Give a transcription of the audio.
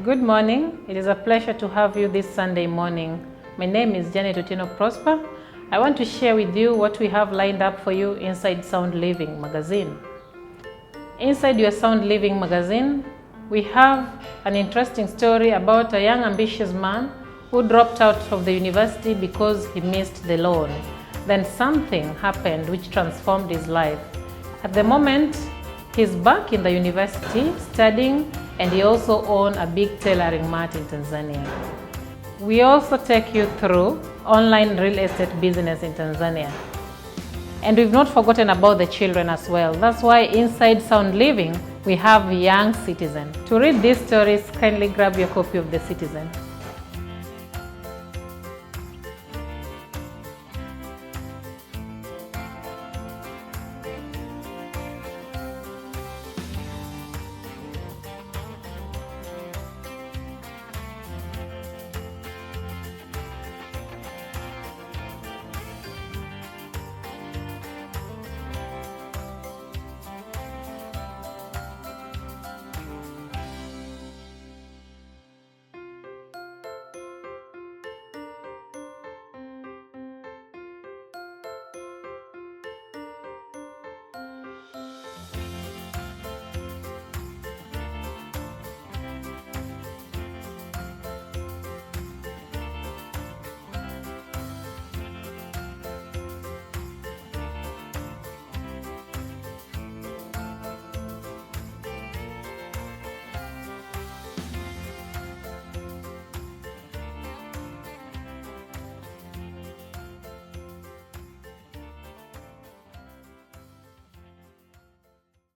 Good morning. It is a pleasure to have you this Sunday morning. My name is Janet Otieno Prosper. I want to share with you what we have lined up for you inside Sound Living magazine. Inside your Sound Living magazine, we have an interesting story about a young ambitious man who dropped out of the university because he missed the loan. Then something happened which transformed his life. At the moment, he's back in the university studying, and he also owns a big tailoring mart in Tanzania. We also take you through online real estate business in Tanzania. And we've not forgotten about the children as well. That's why inside Sound Living, we have Young Citizen. To read these stories, kindly grab your copy of The Citizen.